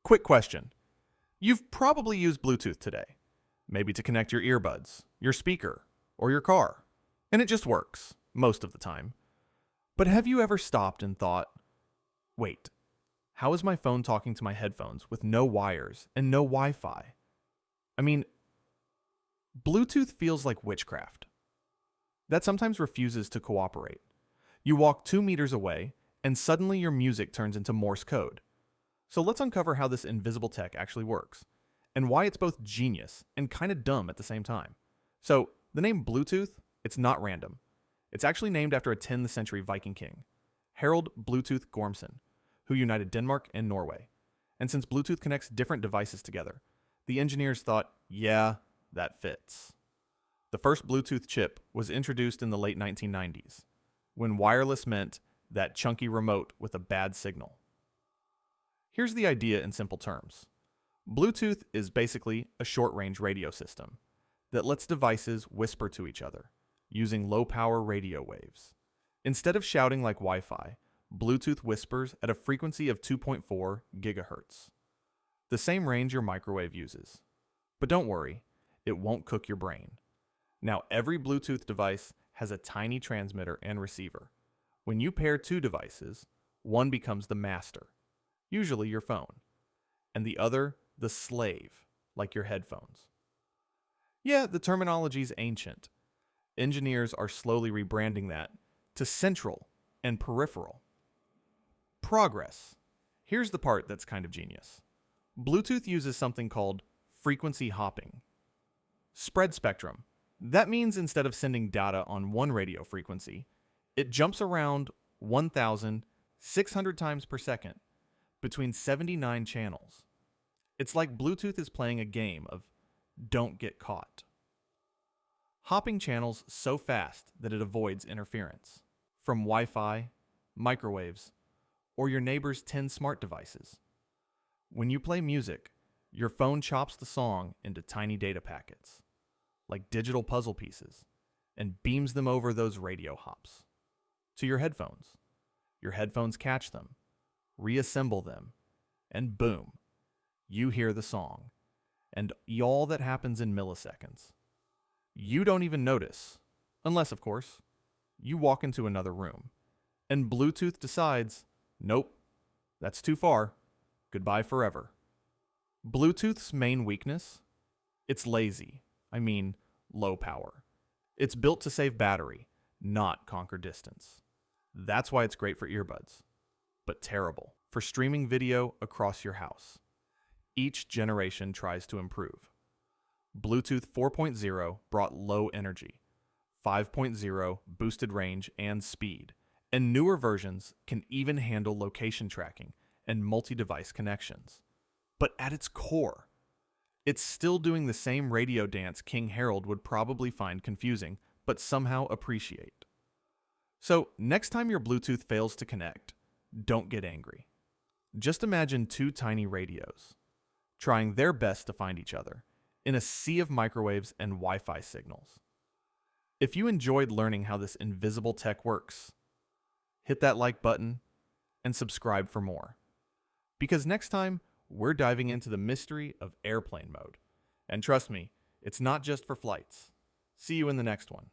Quick question. You've probably used Bluetooth today, maybe to connect your earbuds, your speaker, or your car, and it just works, most of the time. But have you ever stopped and thought, wait, how is my phone talking to my headphones with no wires and no Wi-Fi? I mean, Bluetooth feels like witchcraft. That sometimes refuses to cooperate. You walk 2 meters away, and suddenly your music turns into Morse code. So let's uncover how this invisible tech actually works, and why it's both genius and kind of dumb at the same time. So, the name Bluetooth, it's not random. It's actually named after a 10th century Viking king, Harald Bluetooth Gormson, who united Denmark and Norway. And since Bluetooth connects different devices together, the engineers thought, yeah, that fits. The first Bluetooth chip was introduced in the late 1990s, when wireless meant that chunky remote with a bad signal. Here's the idea in simple terms. Bluetooth is basically a short-range radio system that lets devices whisper to each other using low-power radio waves. Instead of shouting like Wi-Fi, Bluetooth whispers at a frequency of 2.4 gigahertz, the same range your microwave uses. But don't worry, it won't cook your brain. Now, every Bluetooth device has a tiny transmitter and receiver. When you pair two devices, one becomes the master, usually your phone, and the other the slave, like your headphones. Yeah, the terminology's ancient. Engineers are slowly rebranding that to central and peripheral. Progress. Here's the part that's kind of genius. Bluetooth uses something called frequency hopping. Spread spectrum. That means instead of sending data on one radio frequency, it jumps around 1,600 times per second between 79 channels. It's like Bluetooth is playing a game of don't get caught. Hopping channels so fast that it avoids interference from Wi-Fi, microwaves, or your neighbor's 10 smart devices. When you play music, your phone chops the song into tiny data packets, like digital puzzle pieces, and beams them over those radio hops to your headphones. Your headphones catch them, reassemble them, and boom, you hear the song, and all that happens in milliseconds. You don't even notice, unless, of course, you walk into another room, and Bluetooth decides, nope, that's too far, goodbye forever. Bluetooth's main weakness? It's lazy, low power. It's built to save battery, not conquer distance. That's why it's great for earbuds, but terrible for streaming video across your house. Each generation tries to improve. Bluetooth 4.0 brought low energy, 5.0 boosted range and speed, and newer versions can even handle location tracking and multi-device connections. But at its core, it's still doing the same radio dance King Harold would probably find confusing, but somehow appreciate. So, next time your Bluetooth fails to connect, don't get angry. Just imagine two tiny radios, trying their best to find each other in a sea of microwaves and Wi-Fi signals. If you enjoyed learning how this invisible tech works, hit that like button and subscribe for more. Because next time, we're diving into the mystery of airplane mode. And trust me, it's not just for flights. See you in the next one.